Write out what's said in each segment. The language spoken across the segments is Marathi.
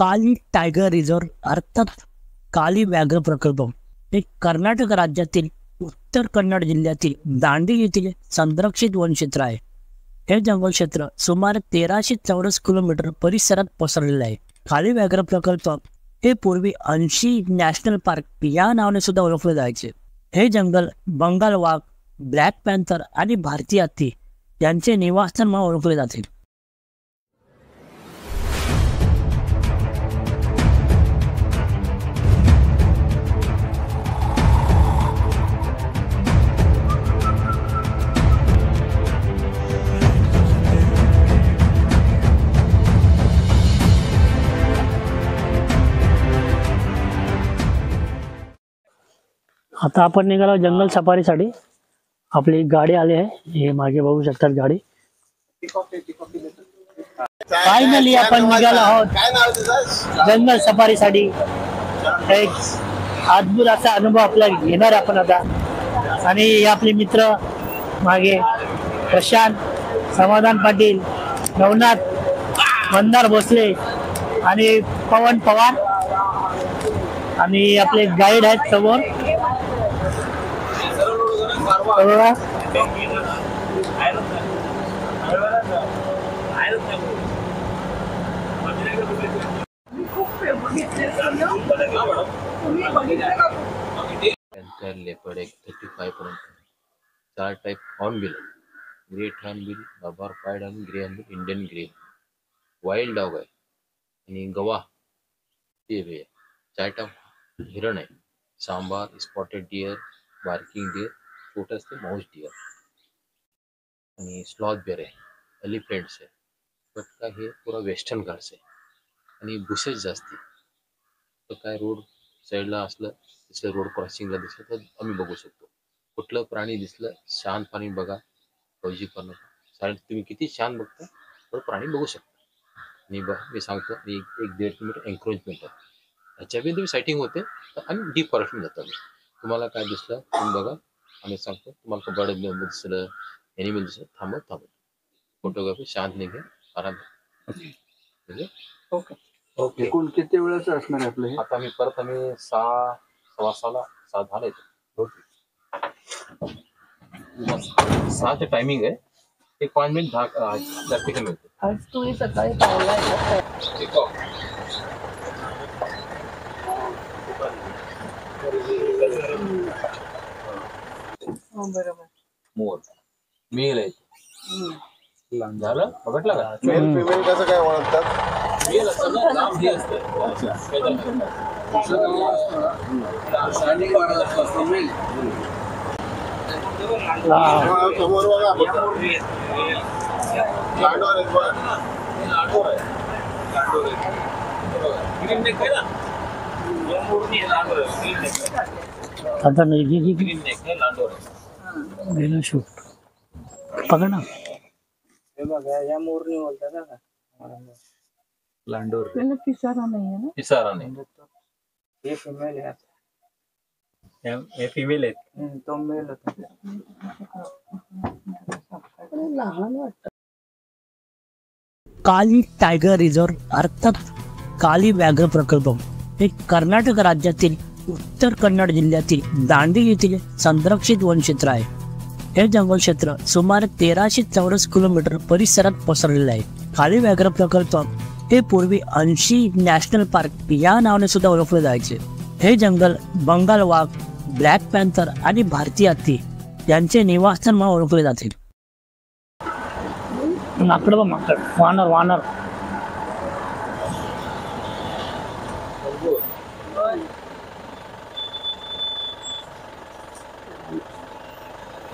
काली टायगर रिझर्व अर्थात काली व्याघ्र प्रकल्प हे कर्नाटक राज्यातील उत्तर कन्नड जिल्ह्यातील दांडी येथील संरक्षित वनक्षेत्र आहे. हे जंगल क्षेत्र सुमारे 1300 चौरस किलोमीटर परिसरात पसरलेले आहे. काली व्याघ्र प्रकल्प हे पूर्वी अंशी नॅशनल पार्क या नावाने सुद्धा ओळखले जायचे. हे जंगल बंगाल वाघ, ब्लॅक पॅन्थर आणि भारतीय हत्ती यांचे निवासस्थान म्हणून ओळखले जाते. आता आपण निघालो जंगल सफारीसाठी. आपली गाडी आली आहे, हे मागे बघू शकतात गाडी. फायनली आपण निघालो आहोत जंगल सफारीसाठी. एक अद्भुत असा अनुभव आपला घेणार आपण आता. आणि हे आपले मित्र मागे प्रशांत, समाधान पाटील, नवनाथ, मंदार भोसले आणि पवन पवार आणि आपले गाईड आहेत समोर. लेपर्ड 35 पर्यंत. 4 type hornbill, great hornbill, Malabar pied आणि grey hornbill, Indian grey, wild dog आहे आणि गवा ते आहे. 4 टाइप हिरण आहे, sambar, spotted deer, barking deer, छोटे असते माउस डिअर आणि स्लॉथ बेअर आहे, एलिफंट्स आहे. बट काय हे पुरा वेस्टर्न घाट्स आहे आणि बुशेस जास्ती. तर काय रोड साईडला असलं दिसलं, रोड क्रॉसिंगला दिसलं तर आम्ही बघू शकतो. कुठलं प्राणी दिसलं शांत पाणी बघा, फौजी पण साईड तुम्ही किती शांत बघता तर प्राणी बघू शकता. आणि मी सांगतो 1-1.5 किलोमीटर एन्क्रोचमेंट आहे. ह्याच्या तुम्ही सायटिंग होते तर आम्ही डीप फॉरेस्टमध्ये जातो. तुम्हाला काय दिसलं तुम्ही बघा, आम्ही सांगतो. तुम्हाला बर्ड दिसलं, एनिमल दिसलं, थांबत फोटोग्राफी शांत नाही घ्या, आराम. Okay okay. एकूण किती वेळाचं असणार आपलं हे? आता आम्ही 6:15 झाले. 6चे टायमिंग आहे. 1-5 मिनिट जास्त कमी होते. आज तुम्ही सकाळी पाहिला बरोबर. मोर मेल आहे. झालं बघितलं का? मेल फिमेल कसं काय ओळखतात? मेल असतं ना, लांब हे असतं. समोर बघा आता नाही शूट पकड ना. हे बघा या मोरनी बोलतात ना, लांडोर. पिसारा नाही आहे ना? पिसारा नाही. हे फिमेल आहे. हे फिमेल आहेत. तो मेल होता. लहान वाटत. काली टायगर रिझर्व अर्थात काली व्याघ्र प्रकल्प हे कर्नाटक राज्यातील उत्तर कन्नड जिल्ह्यातील दांडी येथील संरक्षित वनक्षेत्र आहे. हे जंगल क्षेत्र सुमारे 1300 चौरस किलोमीटर परिसरात पसरलेले आहे. काली व्याघ्र प्रकल्प हे पूर्वी अंशी नॅशनल पार्क या नावाने सुद्धा ओळखले जायचे. हे जंगल बंगाल वाघ, ब्लॅक पॅन्थर आणि भारतीय हत्ती यांचे निवासस्थान म्हणून ओळखले जाते. माकड बघ, माकड, वानर वानर.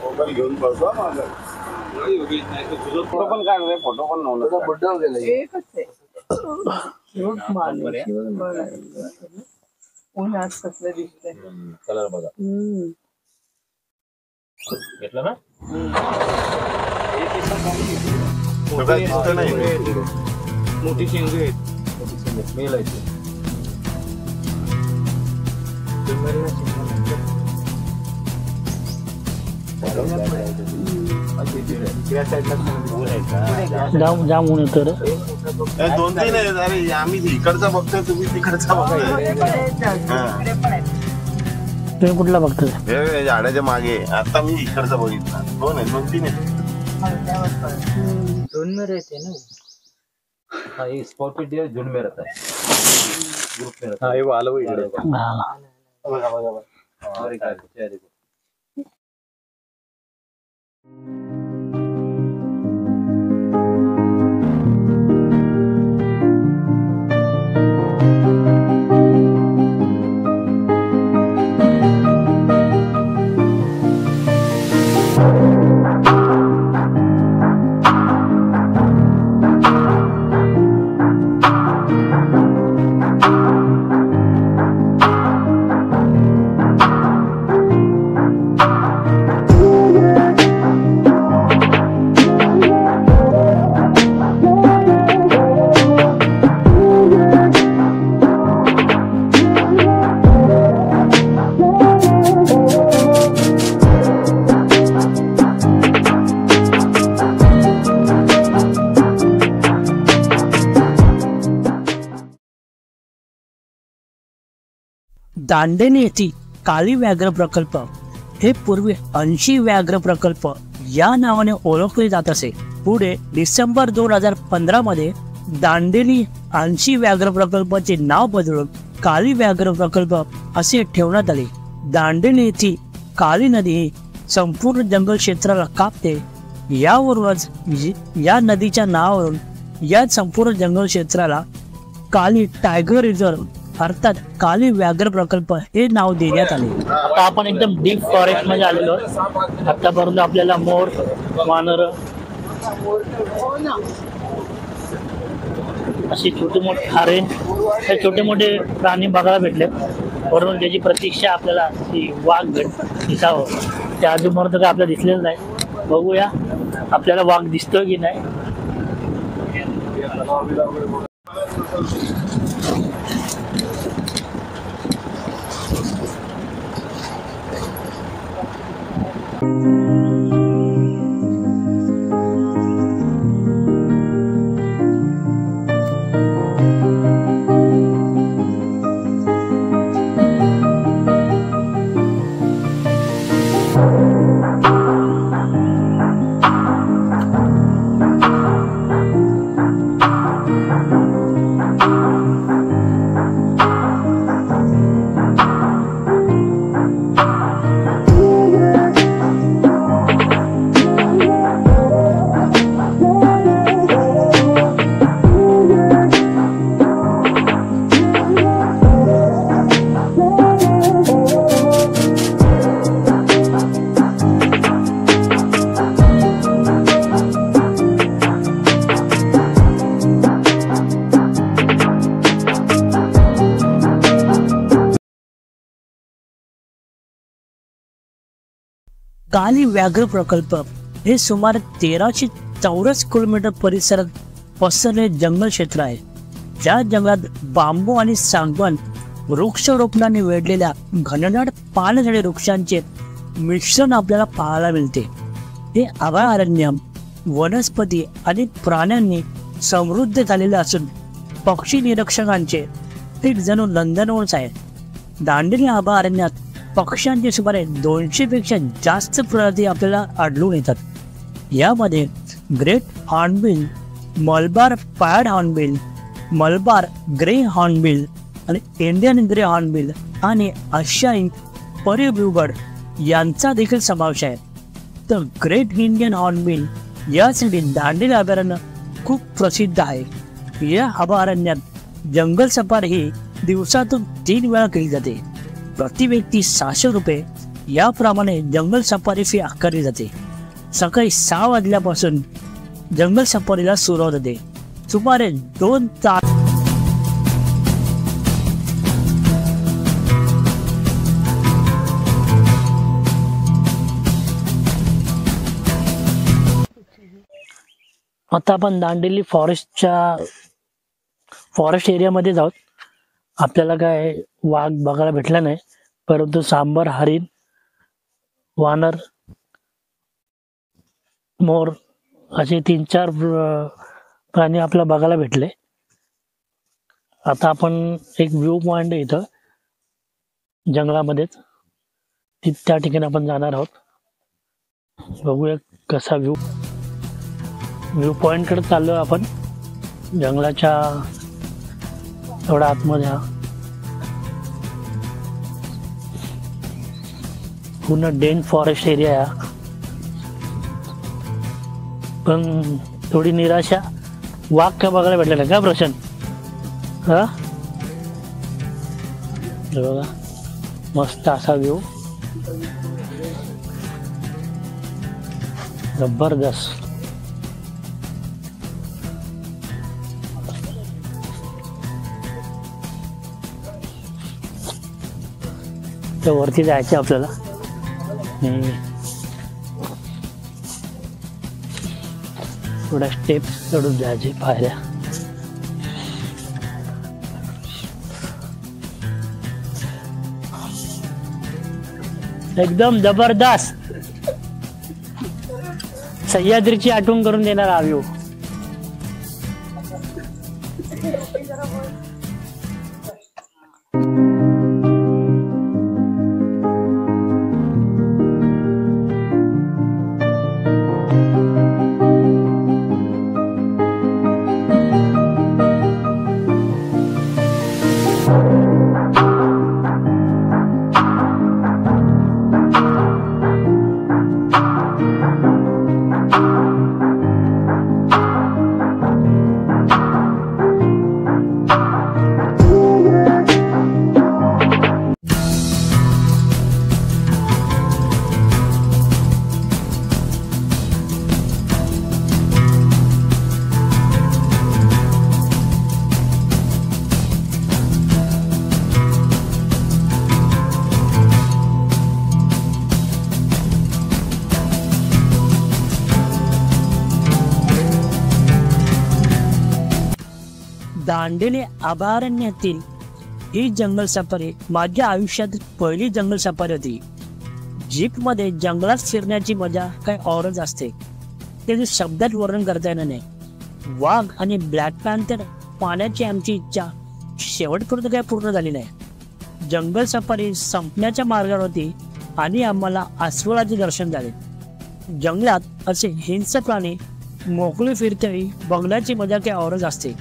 मोबाईल घेऊन बसवा माझा. फोटो पण काढ रे, फोटो पण नव्हता. बुड्डा गेला एकच आहे. उन्हात कसलं दिसतंय. कलर बघा. घेतलं ना? मोठी शेंगे आहेत. मेल आहे. Gracias. जाम जाम ऊन येतं रे. 2-3 आहेत. अरे आम्ही इकडचा बघतोय, तुम्ही तिकडचा बघताय. तुम्ही कुठला बघताय? हे झाडाच्या मागे. आता मी इकडचा बघितला. 2-3 आहेत. 2 में रहते ना. हाँ, ये स्पॉटेड डियर झुंड में रहता है, ग्रुप में रहता हा हे आलं बघ इकडे. हा. बघा बघा बघा. है. और एक आदमी, ये देखो. दांडेली येथील काली व्याघ्र प्रकल्प हे पूर्वी 80 व्याघ्र प्रकल्प या नावाने ओळखले जात असे. पुढे डिसेंबर 2015 मध्ये दांडेली 80 व्याघ्र प्रकल्पाचे नाव बदलून काली व्याघ्र प्रकल्प असे ठेवण्यात आले. दांडेली येथील काली नदी ही संपूर्ण जंगल क्षेत्राला कापते. यावरूनच या नदीच्या नावावरून या संपूर्ण जंगल क्षेत्राला काली टायगर रिझर्व अर्थात काली व्याघ्र प्रकल्प हे नाव देण्यात आले. आता आपण एकदम डीप फॉरेस्ट मध्ये आलेलो आहोत. आतापर्यंत आपल्याला मोर, वानर असे छोटे मोठे हरिण हे छोटे मोठे प्राणी बघायला भेटले. म्हणून त्याची प्रतीक्षा आपल्याला ती वाघ दिसावं. त्या अजूनपर्यंत काय आपल्याला दिसलेलं नाही. बघूया आपल्याला वाघ दिसतोय की नाही. काली व्याघ्र प्रकल्प हे सुमारे 1300 चौरस किलोमीटर परिसरात पसरलेले जंगल क्षेत्र आहे. ज्या जंगलात बांबू आणि सागवान वृक्षारोपणाने वेढलेल्या घनदाट पानझडी वृक्षांचे मिश्रण आपल्याला पाहायला मिळते. हे अभयारण्य वनस्पती आणि प्राण्यांनी समृद्ध झालेले असून पक्षी निरीक्षकांचे एक जणू नंदनवनच आहे. दांडेली अभयारण्यात पक्ष्यांचे सुमारे 200 पेक्षा जास्त प्रजाती आपल्याला आढळून येतात. यामध्ये great hornbill, Malabar pied hornbill, Malabar grey hornbill आणि इंडियन ग्रे हॉर्नबिल आणि आशियाई परिब्लूबर्ड यांचा देखील समावेश आहे. तर ग्रेट इंडियन हॉर्नबिल यासाठी दांडेली अभयारण्य खूप प्रसिद्ध आहे. या अभयारण्यात जंगल सफारी ही दिवसातून 3 वेळा केली जाते. प्रति व्यक्ती 600 रुपये याप्रमाणे जंगल सफारी फी आकारली जाते. सकाळी 6 वाजल्यापासून जंगल सफारीला सुरुवात होते. सुमारे 2 तास आता आपण दांडेली फॉरेस्ट एरियामध्ये जाऊ. आपल्याला काय वाघ बघायला भेटला नाही, परंतु सांबर, हरिण, वानर मोर असे 3-4 प्राणी आपल्याला बघायला भेटले. आता आपण एक व्ह्यू पॉइंट आहे इथं जंगलामध्येच, त्या ठिकाणी आपण जाणार आहोत. बघूया कसा व्ह्यू पॉइंटकडे चाललो आहे आपण. जंगलाच्या थोडा आतमध्ये हा पूर्ण डेन फॉरेस्ट एरिया आहे. पण थोडी निराशा, वाघ काय बघायला भेटला नाही का प्रशांत? हा बघा मस्त असा व्ह्यू, जबरदस्त. त्या वरती जायचं आपल्याला. थोड्या स्टेप्स चढून जायचे, पायऱ्या. एकदम जबरदस्त, सह्याद्रीची आठवण करून देणार हा व्ह्यू. दांडेली अभयारण्यातील ही जंगल सफारी माझ्या आयुष्यात पहिली जंगल सफारी होती. जीप मध्ये जंगलात फिरण्याची मजा काही औरच असते, त्याचे शब्दात वर्णन करता येणार नाही. वाघ आणि ब्लॅक पॅन्थर पाहण्याची आमची इच्छा शेवटपर्यंत काही पूर्ण झाली नाही. जंगल सफारी संपण्याच्या मार्गावर होती आणि आम्हाला अस्वलाचे दर्शन झाले. जंगलात असे हिंस्र प्राणी मोकळे फिरतेवेळी बघण्याची मजा काही औरच असते.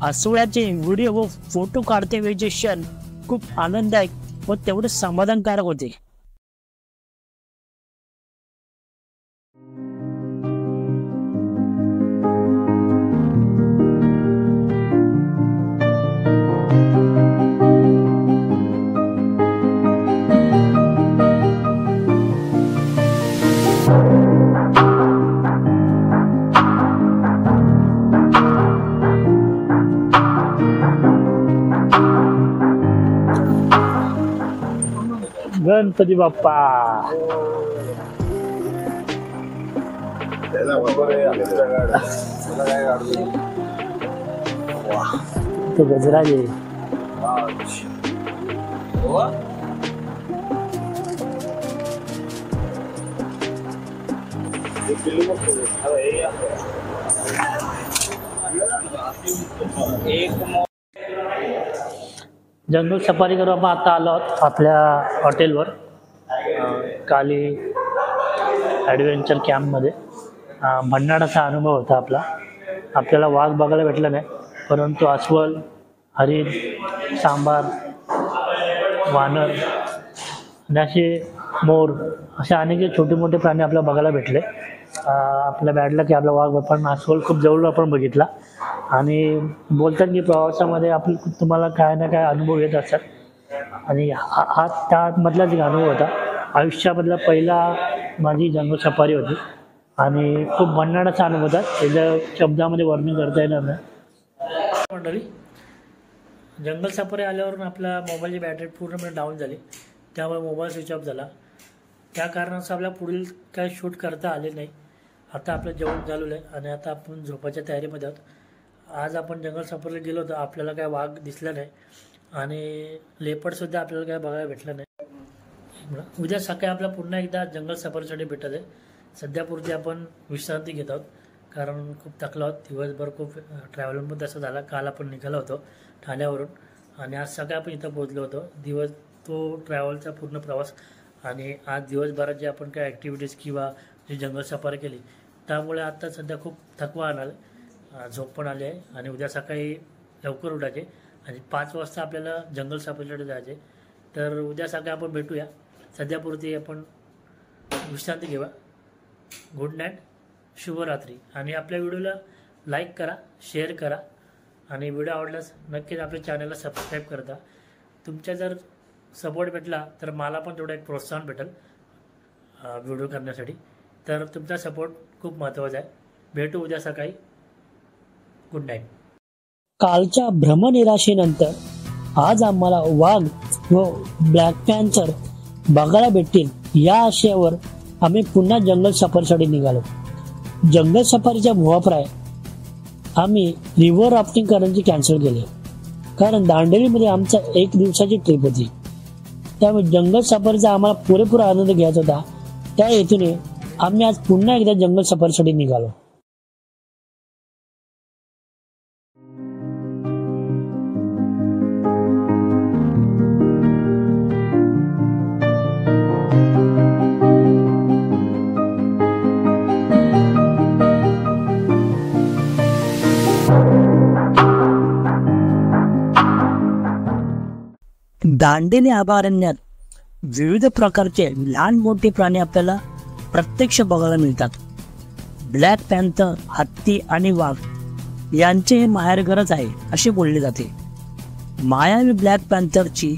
अस्वलाचे व्हिडिओ व फोटो काढते वेळचे क्षण खूप आनंददायक व तेवढे समाधानकारक होते. गणपती बाप्पा. तो गजराज आहे. जंगल सफारी करून आपण आता आलो आहोत आपल्या हॉटेलवर, काली ॲडव्हेंचर कॅम्पमध्ये. भन्नाटाचा अनुभव होता आपल्याला वाघ बघायला भेटला नाही, परंतु अस्वल, हरिण, सांबार, वानर आणि असे मोर असे अनेक छोटे मोठे प्राणी आपल्याला बघायला भेटले. आपल्या बॅडला की आपला वाघ पण अस्वल खूप जवळ आपण बघितला. आणि बोलतात की प्रवासामध्ये तुम्हाला काय ना काय अनुभव येत असतात, आणि हा त्यामधलाच एक अनुभव होता. आयुष्यामधला पहिला माझी जंगल सफारी होती आणि खूप भन्नाटाचा अनुभव होता, त्याच्या शब्दामध्ये वर्णन करता येणार नाही. मंडळी, जंगल सफारी आल्यावरून आपल्या मोबाईलची बॅटरी पूर्णपणे डाऊन झाली, त्यामुळे मोबाईल स्विच ऑफ झाला. त्या कारणाचं आपल्याला पुढील काय शूट करता आले नाही. आता आपलं जेवण झालेलं आहे आणि आता आपण झोपायच्या तयारीमध्ये आहोत. आज आपण जंगल सफारीला गेलो होतो, आपल्याला काय वाघ दिसला नाही आणि लेपर्डसुद्धा आपल्याला काय बघायला भेटलं नाही. उद्या सकाळी आपल्याला पुन्हा एकदा जंगल सफारीसाठी भेटत आहे. सध्यापुरती आपण विश्रांती घेत आहोत, कारण खूप थकलो आहोत. दिवसभर खूप ट्रॅव्हलिंगमध्ये असं झाला. काल आपण निघालो होतो ठाण्यावरून आणि आज सकाळी आपण इथं पोहोचलो होतो. तो ट्रॅव्हलचा पूर्ण प्रवास आणि आज दिवसभरात जे आपण काय ॲक्टिव्हिटीज किंवा जी जंगल सफारी केली त्यामुळे आता सध्या खूप थकवा आला, झोप पण आली आहे आणि उद्या सकाळी लवकर उठायचे आणि 5 वाजता आपल्याला जंगल सफारीसाठी जायचे. तर उद्या सकाळी आपण भेटूया. सध्यापुरती आपण विश्रांती घेऊया. गुड नाईट, शुभरात्री. आणि आपल्या व्हिडिओला लाईक करा, शेअर करा आणि व्हिडिओ आवडल्यास नक्कीच आपल्या चॅनलला सबस्क्राईब करता. तुमच्या जर सपोर्ट भेटला तर मला पण थोडं एक प्रोत्साहन भेटेल व्हिडिओ करण्यासाठी. तर तुमचा सपोर्ट खूप महत्त्वाचा आहे. भेटू उद्या सकाळी. Good night. कालच्या भ्रमनिराशेनंतर आज आम्हाला वाघ व ब्लॅक पॅन्थर बघायला भेटतील या आशयावर आम्ही पुन्हा जंगल सफारीसाठी निघालो. जंगल सफारीच्या मुहाप्राय आम्ही रिव्हर राफ्टिंग करण्याची कॅन्सल केली, कारण दांडेलीमध्ये आमचा 1 दिवसाची ट्रिप होती. त्यामुळे जंगल सफारीचा आम्हाला पुरेपूर आनंद घ्यायचा होता. त्या हेतूने आम्ही आज पुन्हा एकदा जंगल सफारीसाठी निघालो. दांडेली अभयारण्यात विविध प्रकारचे लहान मोठे प्राणी आपल्याला प्रत्यक्ष बघायला मिळतात. ब्लॅक पॅन्थर, हत्ती आणि वाघ यांचे हे माहेरघरच आहे असे बोलले जाते. मायामी ब्लॅक पॅन्थरची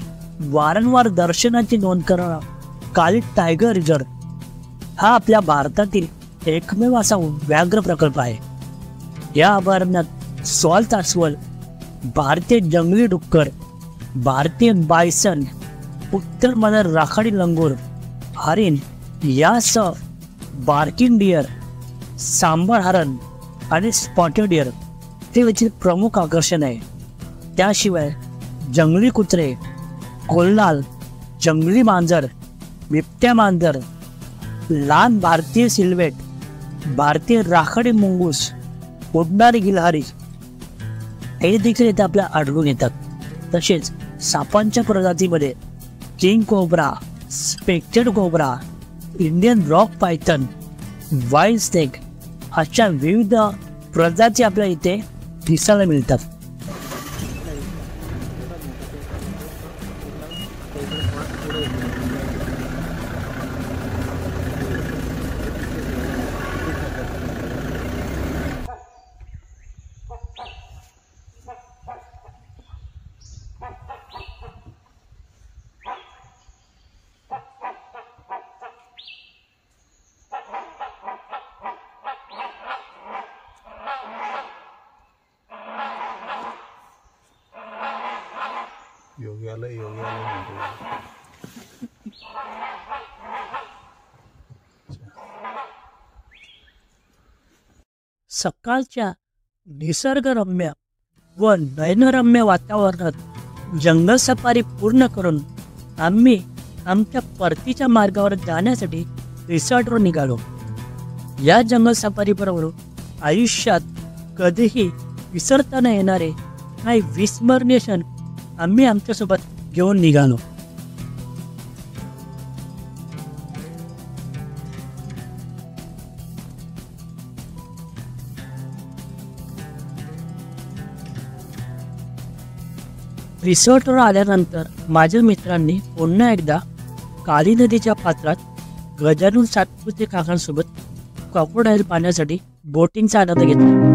वारंवार दर्शनाची नोंद करणारा काली टायगर रिझर्व हा आपल्या भारतातील एकमेव असा व्याघ्र प्रकल्प आहे. या अभयारण्यात स्वाल अस्वल, भारतीय जंगली डुक्कर, भारतीय बायसन, उत्तर मध्य राखाडी लंगूर, हरिण यासह बार्किंग डिअर, सांबर हरण आणि स्पॉटेड डिअर हे याचे प्रमुख आकर्षण आहे. त्याशिवाय जंगली कुत्रे, कोल्हाल, जंगली मांजर, बिबट्या मांजर, लहान भारतीय सिल्वेट, भारतीय राखाडी मुंगूस, उडणारी गिलहारी हे देखील इथे आपल्याला आढळून येतात. तसेच सापांच्या प्रजातीमध्ये king cobra, expected cobra, Indian rock Python, wild snake अशा विविध प्रजाती आपल्याला इथे दिसायला मिळतात. योग्याला म्हणतो. सकाळच्या निसर्गरम्य व नयनरम्य वातावरणात जंगल सफारी पूर्ण करून आम्ही आमच्या परतीच्या मार्गावर जाण्यासाठी रिसॉर्टवर निघालो. या जंगल सफारी बरोबर आयुष्यात कधीही विसरता न येणारे काही विस्मरणीय क्षण आम्ही आमच्यासोबत घेऊन निघालो. रिसॉर्टवर आल्यानंतर माझ्या मित्रांनी पुन्हा एकदा काली नदीच्या पात्रात गजानन सातपुते काकांसोबत क्रॉकोडाईल पाहण्यासाठी बोटिंगचा आनंद घेतला.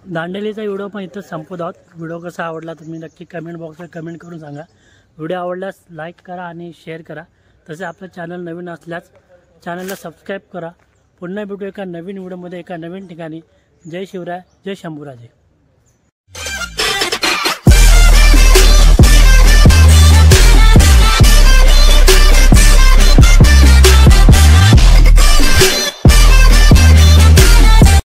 दांडेलीचा व्हिडिओ पण इथं संपवत आहोत. व्हिडिओ कसा आवडला तुम्ही नक्की कमेंट बॉक्सवर कमेंट करून सांगा. व्हिडिओ आवडल्यास लाईक करा आणि शेअर करा. तसे आपलं चॅनल नवीन असल्यास चॅनलला सबस्क्राईब करा. पुन्हा भेटू एका नवीन व्हिडिओमध्ये एका नवीन ठिकाणी. जय शिवराय, जय शंभूराजे.